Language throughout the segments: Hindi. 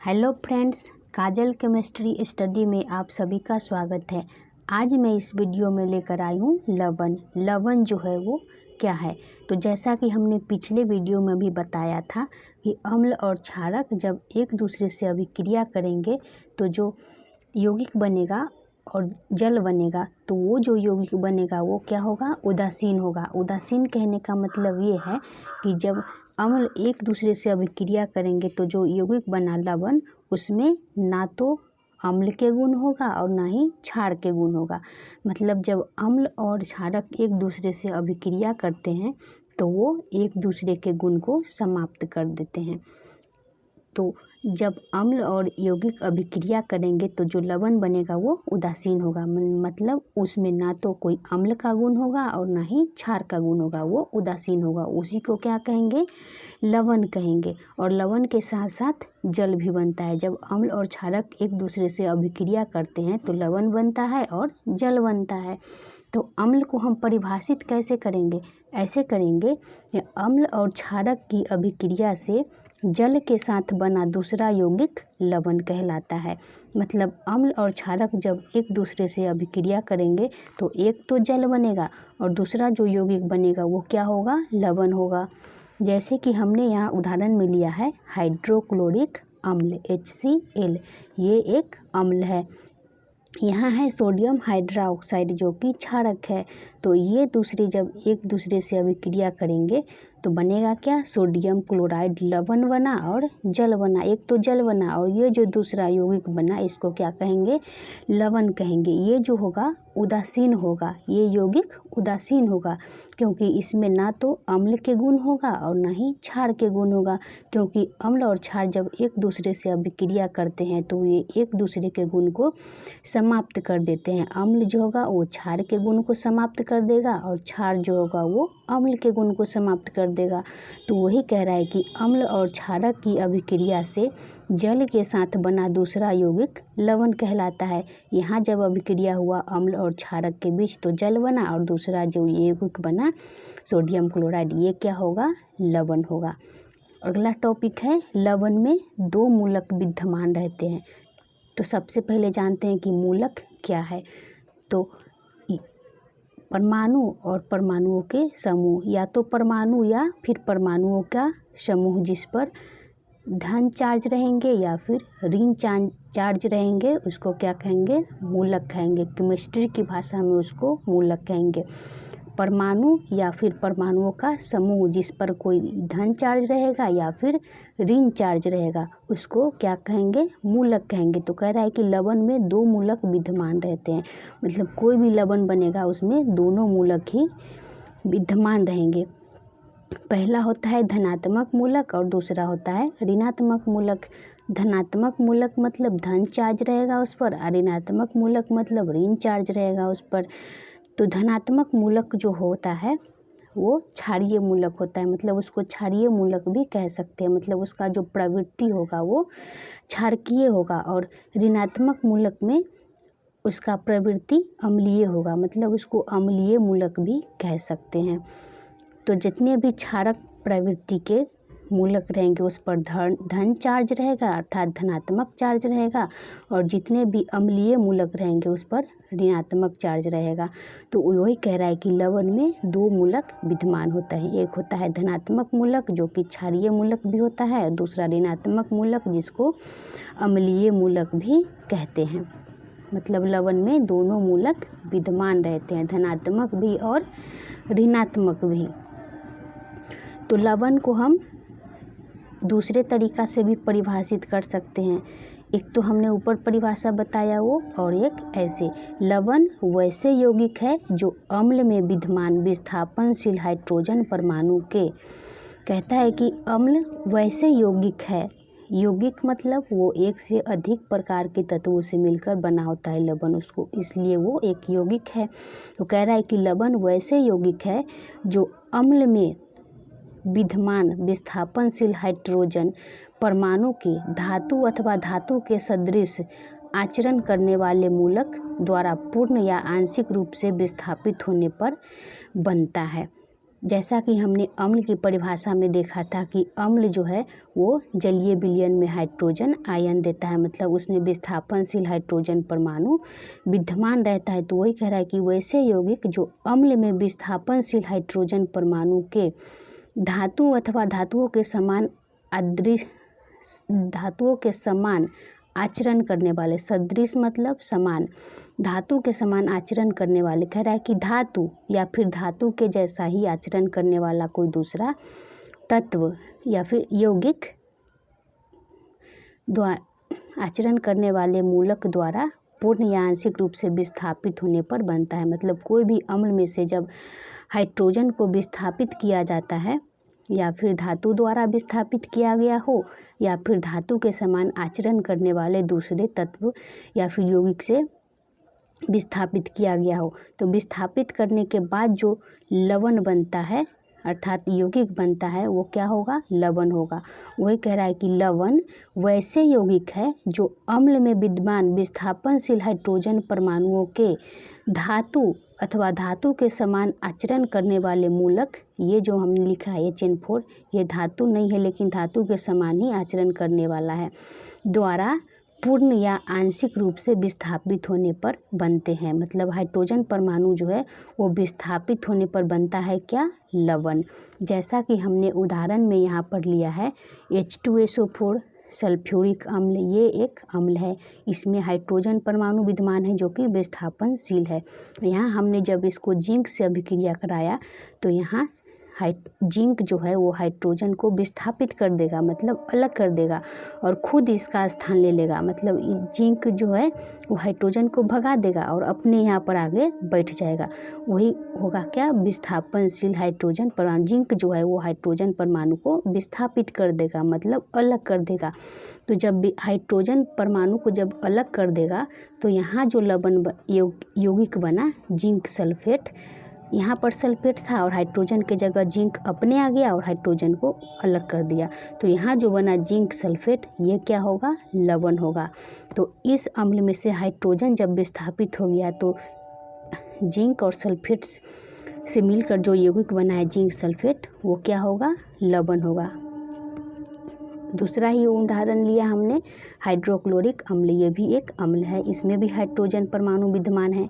हेलो फ्रेंड्स, काजल केमिस्ट्री स्टडी में आप सभी का स्वागत है। आज मैं इस वीडियो में लेकर आई हूँ लवण। लवण जो है वो क्या है, तो जैसा कि हमने पिछले वीडियो में भी बताया था कि अम्ल और क्षारक जब एक दूसरे से अभिक्रिया करेंगे तो जो यौगिक बनेगा और जल बनेगा, तो वो जो यौगिक बनेगा वो क्या होगा, उदासीन होगा। उदासीन कहने का मतलब ये है कि जब अम्ल एक दूसरे से अभिक्रिया करेंगे तो जो यौगिक बना लवण, उसमें ना तो अम्ल के गुण होगा और ना ही क्षार के गुण होगा। मतलब जब अम्ल और क्षारक एक दूसरे से अभिक्रिया करते हैं तो वो एक दूसरे के गुण को समाप्त कर देते हैं। तो जब अम्ल और यौगिक अभिक्रिया करेंगे तो जो लवण बनेगा वो उदासीन होगा। मतलब उसमें ना तो कोई अम्ल का गुण होगा और ना ही क्षार का गुण होगा, वो उदासीन होगा। उसी को क्या कहेंगे, लवण कहेंगे। और लवण के साथ साथ जल भी बनता है। जब अम्ल और क्षारक एक दूसरे से अभिक्रिया करते हैं तो लवण बनता है और जल बनता है। तो अम्ल को हम परिभाषित कैसे करेंगे, ऐसे करेंगे कि अम्ल और क्षारक की अभिक्रिया से जल के साथ बना दूसरा यौगिक लवण कहलाता है। मतलब अम्ल और क्षारक जब एक दूसरे से अभिक्रिया करेंगे तो एक तो जल बनेगा और दूसरा जो यौगिक बनेगा वो क्या होगा, लवण होगा। जैसे कि हमने यहाँ उदाहरण में लिया है हाइड्रोक्लोरिक अम्ल HCl, ये एक अम्ल है। यहाँ है सोडियम हाइड्रोक्साइड जो कि क्षारक है। तो ये दूसरे जब एक दूसरे से अभिक्रिया करेंगे तो बनेगा क्या, सोडियम क्लोराइड, लवण बना और जल बना। एक तो जल बना और ये जो दूसरा यौगिक बना इसको क्या कहेंगे, लवण कहेंगे। ये जो होगा उदासीन होगा, ये यौगिक उदासीन होगा क्योंकि इसमें ना तो अम्ल के गुण होगा और ना ही क्षार के गुण होगा। क्योंकि अम्ल और क्षार जब एक दूसरे से अभिक्रिया करते हैं तो ये एक दूसरे के गुण को समाप्त कर देते हैं। अम्ल जो होगा वो क्षार के गुण को समाप्त कर देगा और क्षार जो होगा वो अम्ल के गुण को समाप्त कर देगा। तो वही कह रहा है कि अम्ल और क्षारक की अभिक्रिया से जल के साथ बना दूसरा यौगिक लवण कहलाता है। यहाँ जब अभिक्रिया हुआ अम्ल और क्षारक के बीच तो जल बना और दूसरा जो यौगिक बना सोडियम क्लोराइड, ये क्या होगा, लवण होगा। अगला टॉपिक है लवण में दो मूलक विद्यमान रहते हैं। तो सबसे पहले जानते हैं कि मूलक क्या है। तो परमाणु और परमाणुओं के समूह, या तो परमाणु या फिर परमाणुओं का समूह जिस पर धन चार्ज रहेंगे या फिर ऋण चार्ज रहेंगे, उसको क्या कहेंगे, मूलक कहेंगे। केमिस्ट्री की भाषा में उसको मूलक कहेंगे। परमाणु या फिर परमाणुओं का समूह जिस पर कोई धन चार्ज रहेगा या फिर ऋण चार्ज रहेगा, उसको क्या कहेंगे, मूलक कहेंगे। तो कह रहा है कि लवण में दो मूलक विद्यमान रहते हैं। मतलब कोई भी लवण बनेगा उसमें दोनों मूलक ही विद्यमान रहेंगे। पहला होता है धनात्मक मूलक और दूसरा होता है ऋणात्मक मूलक। धनात्मक मूलक मतलब धन चार्ज रहेगा उस पर, और ऋणात्मक मूलक मतलब ऋण चार्ज रहेगा उस पर। तो धनात्मक मूलक जो होता है वो क्षारीय मूलक होता है। मतलब उसको क्षारीय मूलक भी कह सकते हैं। मतलब उसका जो प्रवृत्ति होगा वो क्षारकीय होगा। और ऋणात्मक मूलक में उसका प्रवृत्ति अम्लीय होगा। मतलब उसको अम्लीय मूलक भी कह सकते हैं। तो जितने भी क्षारक प्रवृत्ति के मूलक रहेंगे उस पर धन चार्ज रहेगा अर्थात धनात्मक चार्ज रहेगा, और जितने भी अम्लीय मूलक रहेंगे उस पर ऋणात्मक चार्ज रहेगा। तो वही कह रहा है कि लवण में दो मूलक विद्यमान होता है। एक होता है धनात्मक मूलक जो कि क्षारीय मूलक भी होता है, और दूसरा ऋणात्मक मूलक जिसको अम्लीय मूलक भी कहते हैं। मतलब लवण में दोनों मूलक विद्यमान रहते हैं, धनात्मक भी और ऋणात्मक भी। तो लवण को हम दूसरे तरीका से भी परिभाषित कर सकते हैं। एक तो हमने ऊपर परिभाषा बताया वो, और एक ऐसे, लवण वैसे यौगिक है जो अम्ल में विद्यमान विस्थापनशील हाइड्रोजन परमाणु के, कहता है कि अम्ल वैसे यौगिक है। यौगिक मतलब वो एक से अधिक प्रकार के तत्वों से मिलकर बना होता है लवण उसको, इसलिए वो एक यौगिक है। तो कह रहा है कि लवण वैसे यौगिक है जो अम्ल में विद्यमान विस्थापनशील हाइड्रोजन परमाणु के धातु अथवा धातु के सदृश आचरण करने वाले मूलक द्वारा पूर्ण या आंशिक रूप से विस्थापित होने पर बनता है। जैसा कि हमने अम्ल की परिभाषा में देखा था कि अम्ल जो है वो जलीय विलयन में हाइड्रोजन आयन देता है, मतलब उसमें विस्थापनशील हाइड्रोजन परमाणु विद्यमान रहता है। तो वही कह रहा है कि वैसे यौगिक जो अम्ल में विस्थापनशील हाइड्रोजन परमाणु के धातु अथवा धातुओं के समान आचरण करने वाले, सदृश मतलब समान, धातु के समान आचरण करने वाले, कह रहा है कि धातु या फिर धातु के जैसा ही आचरण करने वाला कोई दूसरा तत्व या फिर यौगिक द्वारा आचरण करने वाले मूलक द्वारा पूर्ण या आंशिक रूप से विस्थापित होने पर बनता है। मतलब कोई भी अम्ल में से जब हाइड्रोजन को विस्थापित किया जाता है या फिर धातु द्वारा विस्थापित किया गया हो या फिर धातु के समान आचरण करने वाले दूसरे तत्व या फिर यौगिक से विस्थापित किया गया हो, तो विस्थापित करने के बाद जो लवण बनता है अर्थात यौगिक बनता है वो क्या होगा, लवण होगा। वही कह रहा है कि लवण वैसे यौगिक है जो अम्ल में विद्यमान विस्थापनशील हाइड्रोजन परमाणुओं के धातु अथवा धातु के समान आचरण करने वाले मूलक, ये जो हमने लिखा है HN4, ये धातु नहीं है लेकिन धातु के समान ही आचरण करने वाला है, द्वारा पूर्ण या आंशिक रूप से विस्थापित होने पर बनते हैं। मतलब हाइड्रोजन परमाणु जो है वो विस्थापित होने पर बनता है क्या, लवण। जैसा कि हमने उदाहरण में यहाँ पर लिया है H2SO4 सल्फ्यूरिक अम्ल, ये एक अम्ल है, इसमें हाइड्रोजन परमाणु विद्यमान है जो कि विस्थापनशील है। यहाँ हमने जब इसको जिंक से अभिक्रिया कराया तो यहाँ जिंक जो है वो हाइड्रोजन को विस्थापित कर देगा, मतलब अलग कर देगा और खुद इसका स्थान ले लेगा। मतलब जिंक जो है वो हाइड्रोजन को भगा देगा और अपने यहाँ पर आगे बैठ जाएगा। वही होगा क्या, विस्थापनशील हाइड्रोजन परमाणु। जिंक जो है वो हाइड्रोजन परमाणु को विस्थापित कर देगा, मतलब अलग कर देगा। तो जब भी हाइड्रोजन परमाणु को जब अलग कर देगा तो यहाँ जो लवण यौगिक बना जिंक सल्फेट, यहाँ पर सल्फेट था और हाइड्रोजन के जगह जिंक अपने आ गया और हाइड्रोजन को अलग कर दिया, तो यहाँ जो बना जिंक सल्फेट, ये क्या होगा, लवण होगा। तो इस अम्ल में से हाइड्रोजन जब विस्थापित हो गया तो जिंक और सल्फेट से मिलकर जो यौगिक बना है जिंक सल्फेट, वो क्या होगा, लवण होगा। दूसरा ही उदाहरण लिया हमने हाइड्रोक्लोरिक अम्ल, ये भी एक अम्ल है, इसमें भी हाइड्रोजन परमाणु विद्यमान है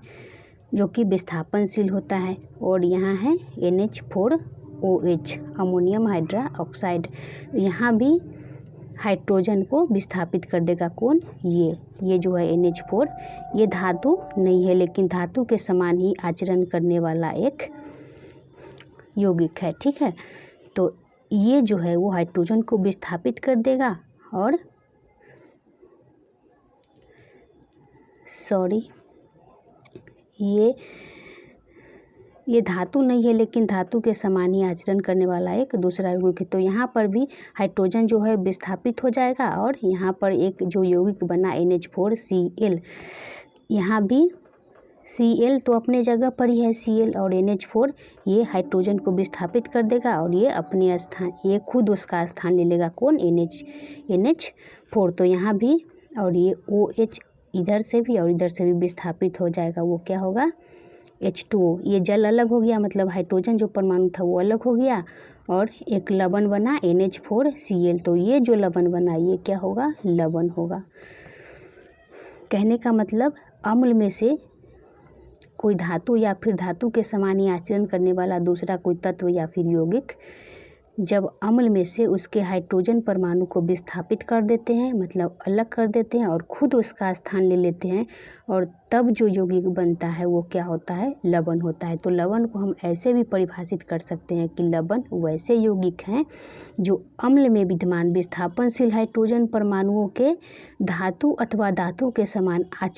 जो कि विस्थापनशील होता है और यहाँ है NH4OH अमोनियम हाइड्रा ऑक्साइड। यहाँ भी हाइड्रोजन को विस्थापित कर देगा कौन, ये जो है NH4, ये धातु नहीं है लेकिन धातु के समान ही आचरण करने वाला एक यौगिक है, ठीक है। तो ये जो है वो हाइड्रोजन को विस्थापित कर देगा और ये धातु नहीं है लेकिन धातु के समान ही आचरण करने वाला एक दूसरा यौगिक है। तो यहाँ पर भी हाइड्रोजन जो है विस्थापित हो जाएगा और यहाँ पर एक जो यौगिक बना NH4Cl, यहाँ भी Cl तो अपने जगह पर ही है Cl, और NH4 ये हाइड्रोजन को विस्थापित कर देगा और ये अपने स्थान, ये खुद उसका स्थान ले लेगा कौन, NH4। तो यहाँ भी और ये OH इधर से भी और इधर से भी विस्थापित हो जाएगा, वो क्या होगा, H2O। ये जल अलग हो गया, मतलब हाइड्रोजन जो परमाणु था वो अलग हो गया और एक लवण बना NH4Cl। तो ये जो लवण बना ये क्या होगा, लवण होगा। कहने का मतलब अम्ल में से कोई धातु या फिर धातु के समान ही आचरण करने वाला दूसरा कोई तत्व या फिर यौगिक जब अम्ल में से उसके हाइड्रोजन परमाणु को विस्थापित कर देते हैं, मतलब अलग कर देते हैं और खुद उसका स्थान ले लेते हैं, और तब जो यौगिक बनता है वो क्या होता है, लवण होता है। तो लवण को हम ऐसे भी परिभाषित कर सकते हैं कि लवण वैसे यौगिक हैं जो अम्ल में विद्यमान विस्थापनशील हाइड्रोजन परमाणुओं के धातु अथवा धातु के समान आचरण